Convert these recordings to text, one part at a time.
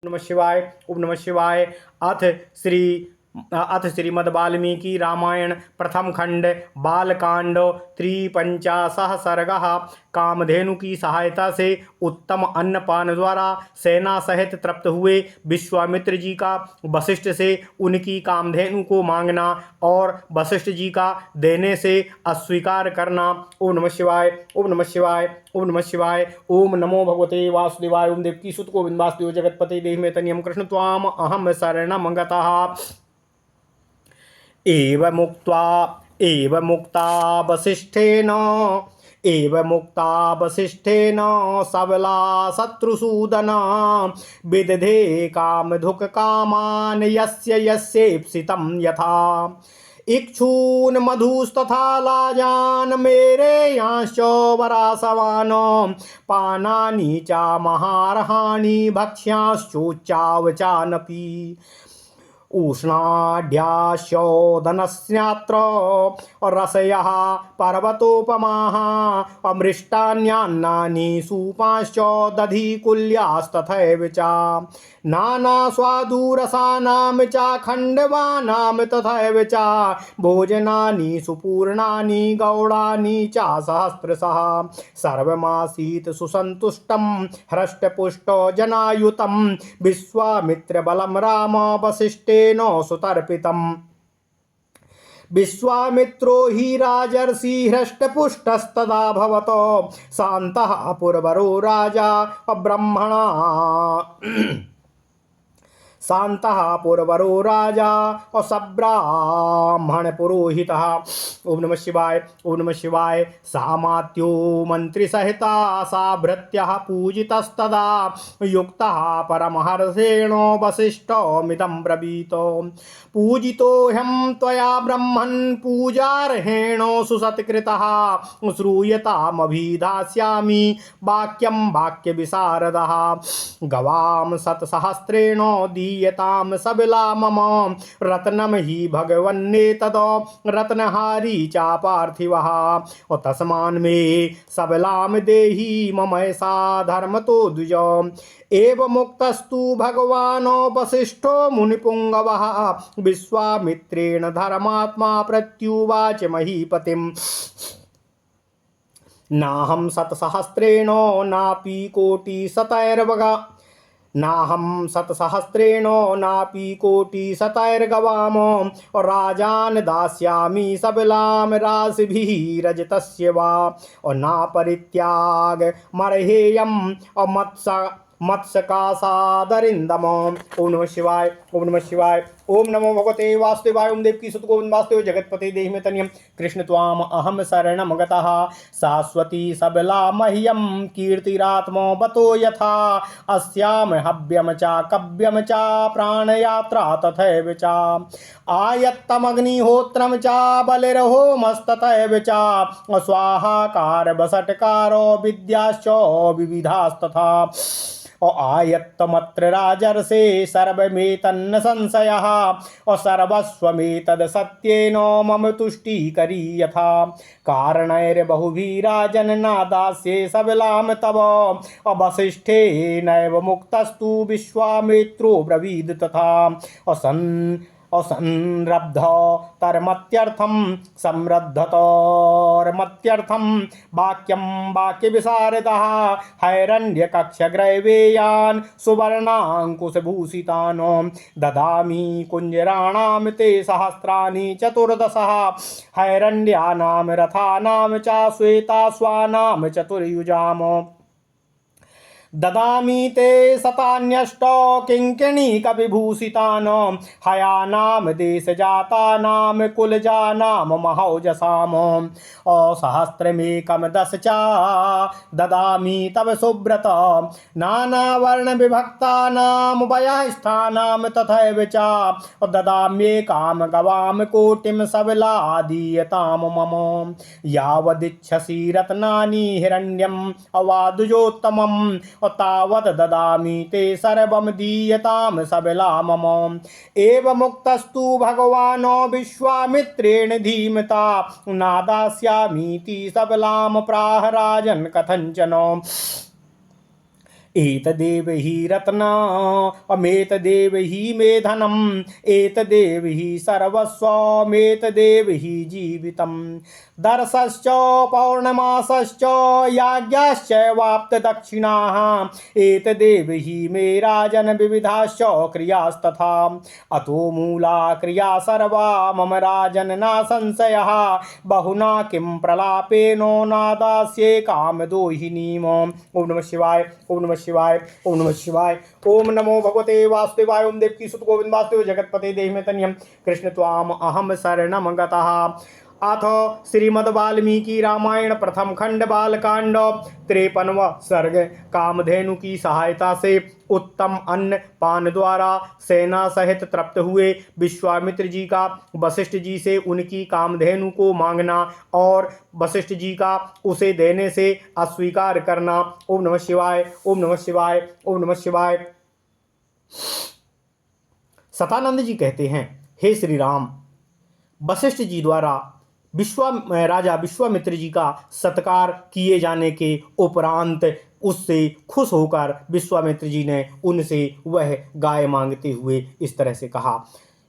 नमः शिवाय। ओम नमः शिवाय। अथ श्रीमद् वाल्मीकि रामायण प्रथम खंड बालकांड 53 सर्गः। कामधेनु की सहायता से उत्तम अन्नपान द्वारा सेना सहित तृप्त हुए विश्वामित्र जी का वशिष्ठ से उनकी कामधेनु को मांगना और वशिष्ठ जी का देने से अस्वीकार करना। ओम नमः शिवाय। ओम नमः शिवाय। ओम नमः शिवाय। ओम नमो भगवते वासुदेवाय। ओम देवकी सुत गोविंद वासुदेव जगतपते देहि में तनियम कृष्ण त्वाम अहम शरणं गतः। एव मुक्ता वसिष्ठेन सबला शत्रुसूदना विदधे कामधुक कामान यस्य यस्येप्सितं यथा इक्षून मधुस्तथा लाजान मेरे यांश्च वरासवान पानानि च महारहाणि भक्ष्यांश्चोच्चावचानपि उष्णाढ्यास्योदनस्यात्र रसयः पर्वतोपमाः अमृष्टान्यान्नानि सूपाश्च दधिकुल्यास्तथैव च नानास्वादुरसानां च खण्डवानां तथैव च भोजनानि सुपूर्णानि गौडानि च सहस्रशः सर्वमासीत् सुसन्तुष्टं हृष्टपुष्टो जनायुतं विश्वामित्रबलं राम वसिष्ठे सुतर्पितम्। विश्वामित्रो हि राजर्षि हृष्टपुष्टस्तदा भवतो शान्तः पुरवरो राजा ब्रह्मणा शान्तः पुरवरो राजा और सब्राह्मण पुरोहितः। ओम नमः शिवाय। ओम नमः शिवाय। सामात्यो मंत्री सहिता सा भृत्यः पूजितस्तदा युक्तः परमहर्षेण वसिष्ठमिदं ब्रवीतो पूजितोऽहं त्वया ब्रह्मन् पूजार्हेण सुसत्कृतः श्रूयतामभिधास्यामि वाक्यं वाक्यविशारदः गवां शतसहस्रेण दीयतां सबला मम रत्नं हि भगवन्नेतद रत्नहारी च पार्थिवः तस्मान् मे सबलां देहि मम सा धर्मतो द्विज एवमुक्तस्तु भगवान् वसिष्ठो मुनिपुङ्गवः विश्वामित्रेण धर्मात्मा प्रत्युवाच महीपतिम् नाहं शतसहस्रेण नापि कोटिशतैर्गवाम राजान दास्यामि सबलाम राशिभिः रजतस्य वा और ना परित्याग मर्हेयम और मत्स्यकासादरिंदम। ओम नमः शिवाय। ओम नमः शिवाय। ओम नमो भगवते वासुदेवाय। ओम देवकी सुत गोविंद वासुदेव जगतपते देहि में तनियम कृष्ण त्वाम अहम शरणं गतः शाश्वती सबला मह्यम कीर्तिरात्मो बतो यथा अस्याम हव्यम च कव्यम च प्राणयात्रा तथैव च आयत्तमग्निहोत्रम च बलिर्होमस्तथैव च स्वाहाकार वसटकारो विद्याश्च विविधास्तथा और आयत्तमत्र राजर्षे सर्वमेतन्न संशयः और सर्वस्वमेतद सत्येन मम तुष्टिकरी यथा कारणैर्बहुभिराजन् नादास्ये सबलां तव वसिष्ठे नैव मुक्तस्तु विश्वामित्रो ब्रवीद तथा असंरब्ध तरमत्यर्थम समृद्धतोर्मत्यर्थम वाक्यम वाक्य विशारदः हैरण्यकक्षग्रैवेयान् सुवर्णाङ्कुशभूषितान् ददामि कुञ्जराणां ते सहस्राणि चतुर्दशः हैरण्यानां रथानां च श्वेताश्वानां चतुर्युजाम् ददामि ते शतान्यष्टौ किङ्किणीकविभूषितान् हयानां देशजातानां कुलजानां महौजसाम् सहस्रमेकं दश च ददामि तव सुव्रत नानावर्णविभक्तानां वयःस्थानां तथैव च ददाम्येकां गवां कोटिं सबलादीयतां मम यावदिच्छसि रत्नानि हिरण्यम् अवादुजोत्तमम् तावत् ददामि ते सर्वं दीयतां सबला मम एवमुक्तस्तु भगवान् विश्वामित्रेण धीमता नादास्यामीति सबलां प्राह राजन् कथञ्चन एतदेव हि रत्न अमेतदेव हि मे धनम एतदेव हि सर्वस्वमेतदेव हि जीवितम दर्शश्च पौर्णमासश्च याज्ञाश्च वाप्त दक्षिणाः एतदेव हि मे राजन विविधाश्च क्रियास्तथा अतो मूला क्रिया सर्वा मम राजन न संशयः बहुना किं प्रलापेनो नादास्ये कामदोहिनीम्। ओम नमः शिवाय ओम नमः शिवाय ओम नमः शिवाय। ओम नमो भगवते वासुदेवाय। ओम देवकी सुत गोविंद वासुदेव जगतपते देहि में तन्यम कृष्ण त्वाम अहम शरणम गतः। अथ श्रीमद् वाल्मीकि रामायण प्रथम खंड बालकांड 53वां सर्ग। कामधेनु की सहायता से उत्तम अन्न पान द्वारा सेना सहित तृप्त हुए विश्वामित्र जी का वशिष्ठ जी से उनकी कामधेनु को मांगना और वशिष्ठ जी का उसे देने से अस्वीकार करना। ओम नमः शिवाय ओम नमः शिवाय ओम नमः शिवाय। सतानंद जी कहते हैं, हे श्री राम, वशिष्ठ जी द्वारा राजा विश्वामित्र जी का सत्कार किए जाने के उपरांत उससे खुश होकर विश्वामित्र जी ने उनसे वह गाय मांगते हुए इस तरह से कहा।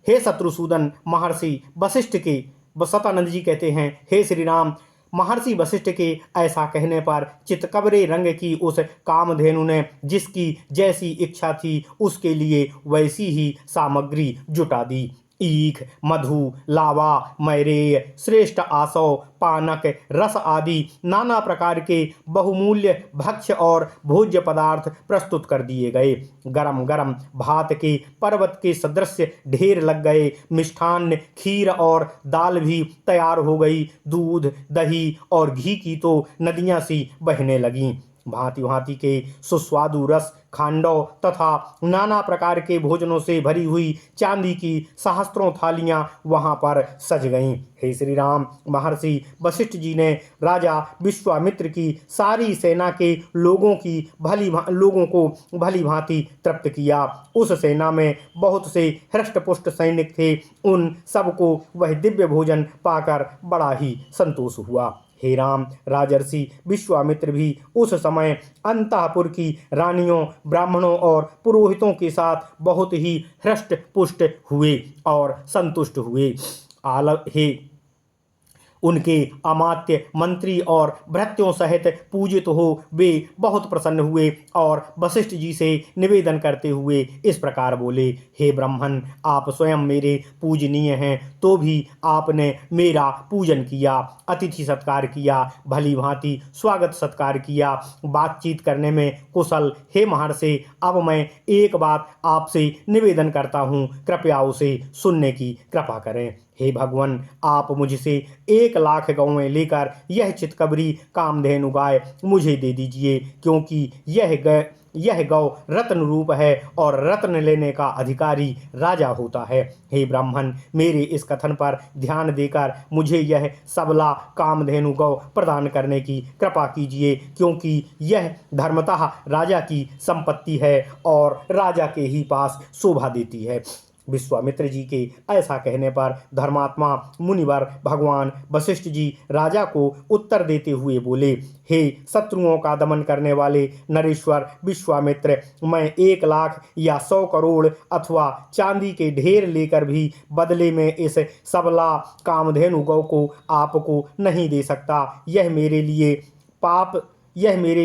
हे शत्रुसूदन महर्षि वशिष्ठ के सतानंद जी कहते हैं, हे श्री राम, महर्षि वशिष्ठ के ऐसा कहने पर चितकबरे रंग की उस कामधेनु ने जिसकी जैसी इच्छा थी उसके लिए वैसी ही सामग्री जुटा दी। ईख, मधु, लावा, मैरेय, श्रेष्ठ आसव, पानक, रस आदि नाना प्रकार के बहुमूल्य भक्ष्य और भोज्य पदार्थ प्रस्तुत कर दिए गए। गरम गरम भात के पर्वत के सदृश ढेर लग गए। मिष्ठान्न, खीर और दाल भी तैयार हो गई। दूध, दही और घी की तो नदियां सी बहने लगीं। भांति भांति के सुस्वादु रस, खांडव तथा नाना प्रकार के भोजनों से भरी हुई चांदी की सहस्त्रों थालियां वहां पर सज गईं। हे श्री राम, महर्षि वशिष्ठ जी ने राजा विश्वामित्र की सारी सेना के लोगों को भली भांति तृप्त किया। उस सेना में बहुत से हृष्टपुष्ट सैनिक थे। उन सबको वह दिव्य भोजन पाकर बड़ा ही संतोष हुआ। हे राम, राजर्षि विश्वामित्र भी उस समय अंतःपुर की रानियों, ब्राह्मणों और पुरोहितों के साथ बहुत ही हृष्ट पुष्ट हुए और संतुष्ट हुए। उनके अमात्य, मंत्री और भृत्यों सहित पूजित हो वे बहुत प्रसन्न हुए और वशिष्ठ जी से निवेदन करते हुए इस प्रकार बोले, हे ब्राह्मण, आप स्वयं मेरे पूजनीय हैं, तो भी आपने मेरा पूजन किया, अतिथि सत्कार किया, भली भांति स्वागत सत्कार किया, बातचीत करने में कुशल। हे महर्षि, अब मैं एक बात आपसे निवेदन करता हूँ, कृपया उसे सुनने की कृपा करें। हे भगवान, आप मुझसे 1 लाख गौएं लेकर यह चितकबरी कामधेनु गाय मुझे दे दीजिए, क्योंकि यह गौ रत्न रूप है और रत्न लेने का अधिकारी राजा होता है। हे ब्राह्मण, मेरे इस कथन पर ध्यान देकर मुझे यह सबला कामधेनु गौ प्रदान करने की कृपा कीजिए, क्योंकि यह धर्मतः राजा की संपत्ति है और राजा के ही पास शोभा देती है। विश्वामित्र जी के ऐसा कहने पर धर्मात्मा मुनिवर भगवान वशिष्ठ जी राजा को उत्तर देते हुए बोले, हे शत्रुओं का दमन करने वाले नरेश्वर विश्वामित्र, मैं 1 लाख या 100 करोड़ अथवा चांदी के ढेर लेकर भी बदले में इस सबला कामधेनु गौ को आपको नहीं दे सकता। यह मेरे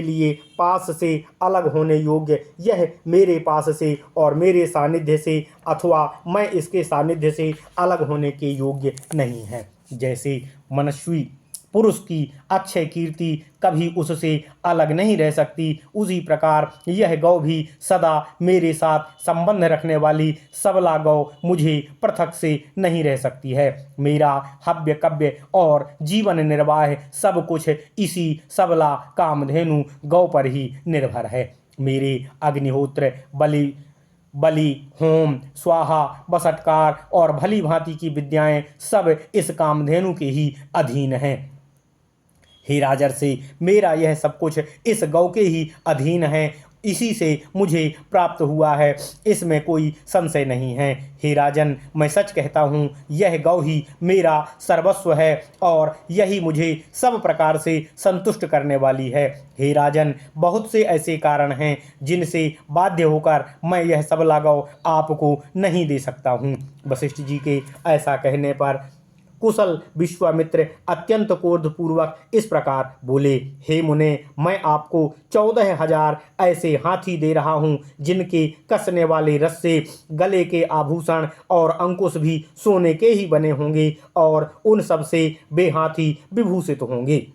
लिए पास से अलग होने योग्य, यह मेरे पास से और मेरे सानिध्य से अथवा मैं इसके सानिध्य से अलग होने के योग्य नहीं है। जैसे मनस्वी पुरुष की अक्षय कीर्ति कभी उससे अलग नहीं रह सकती, उसी प्रकार यह गौ भी सदा मेरे साथ संबंध रखने वाली सबला गौ मुझे पृथक से नहीं रह सकती है। मेरा हव्य कव्य और जीवन निर्वाह सब कुछ इसी सबला कामधेनु गौ पर ही निर्भर है। मेरे अग्निहोत्र, बलि, होम, स्वाहा, बसटकार और भली भांति की विद्याएं सब इस कामधेनु के ही अधीन हैं। हे राजर्षि, मेरा यह सब कुछ इस गौ के ही अधीन है इसी से मुझे प्राप्त हुआ है, इसमें कोई संशय नहीं है। हे राजन, मैं सच कहता हूँ, यह गौ ही मेरा सर्वस्व है और यही मुझे सब प्रकार से संतुष्ट करने वाली है। हे राजन, बहुत से ऐसे कारण हैं जिनसे बाध्य होकर मैं यह सबला गौ आपको नहीं दे सकता हूँ। वशिष्ठ जी के ऐसा कहने पर कुशल विश्वामित्र अत्यंत क्रोधपूर्वक इस प्रकार बोले, हे मुने, मैं आपको 14,000 ऐसे हाथी दे रहा हूँ जिनके कसने वाले रस्से, गले के आभूषण और अंकुश भी सोने के ही बने होंगे और उन सब से वे हाथी विभूषित होंगे।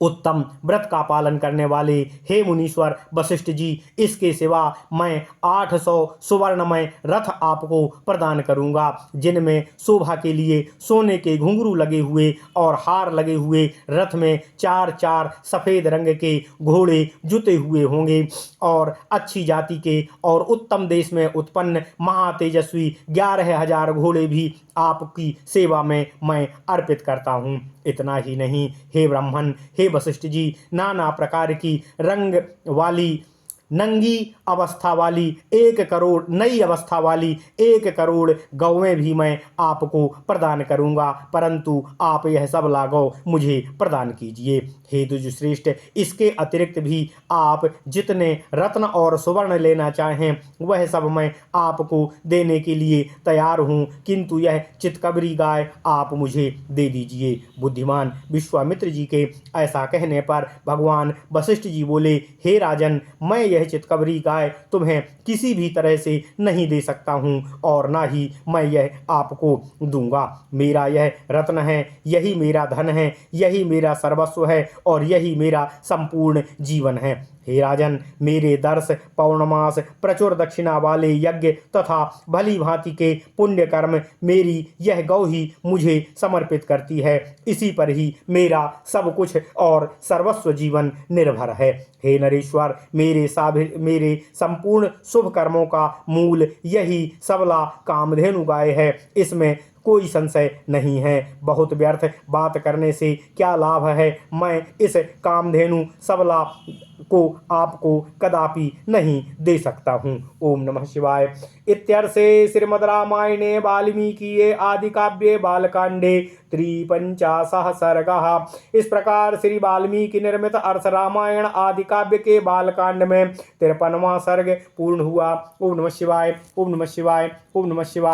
उत्तम व्रत का पालन करने वाले हे मुनीश्वर वशिष्ठ जी, इसके सिवा मैं 800 सुवर्णमय रथ आपको प्रदान करूंगा, जिनमें शोभा के लिए सोने के घुंघरू लगे हुए और हार लगे हुए रथ में 4-4 सफेद रंग के घोड़े जुते हुए होंगे और अच्छी जाति के और उत्तम देश में उत्पन्न महातेजस्वी 11,000 घोड़े भी आपकी सेवा में मैं अर्पित करता हूँ। इतना ही नहीं, हे ब्राह्मण, हे वशिष्ठ जी, नाना प्रकार की रंग वाली नंगी अवस्था वाली 1 करोड़, नई अवस्था वाली 1 करोड़ गौवें भी मैं आपको प्रदान करूंगा, परंतु आप यह सब लागौ मुझे प्रदान कीजिए। हे द्विजश्रेष्ठ, इसके अतिरिक्त भी आप जितने रत्न और सुवर्ण लेना चाहें वह सब मैं आपको देने के लिए तैयार हूँ, किंतु यह चितकबरी गाय आप मुझे दे दीजिए। बुद्धिमान विश्वामित्र जी के ऐसा कहने पर भगवान वशिष्ठ जी बोले, हे राजन, मैं यह चितकबरी गाय तुम्हें किसी भी तरह से नहीं दे सकता हूँ और ना ही मैं यह आपको दूंगा। मेरा यह रत्न है, यही मेरा धन है, यही मेरा सर्वस्व है और यही मेरा संपूर्ण जीवन है। हे राजन, मेरे दर्श, पौर्णमास, प्रचुर दक्षिणा वाले यज्ञ तथा भली भांति के पुण्य कर्म मेरी यह गौ ही मुझे समर्पित करती है। इसी पर ही मेरा सब कुछ और सर्वस्व जीवन निर्भर है। हे नरेश्वर, मेरे संपूर्ण शुभ कर्मों का मूल यही सबला कामधेनु गाय है, इसमें कोई संशय नहीं है। बहुत व्यर्थ बात करने से क्या लाभ है, मैं इस कामधेनु सबला को आपको कदापि नहीं दे सकता हूँ। ओम नमः शिवाय। इत्यर्थे श्रीमद् रामायणे वाल्मीकिये आदि काव्ये बालकांडे 53 सर्गः। इस प्रकार श्री वाल्मीकि निर्मित अर्थ रामायण आदि काव्य के बालकांड में 53वां सर्ग पूर्ण हुआ। ओम नमः शिवाय, ओम नमः शिवाय, ओम नमः शिवाय।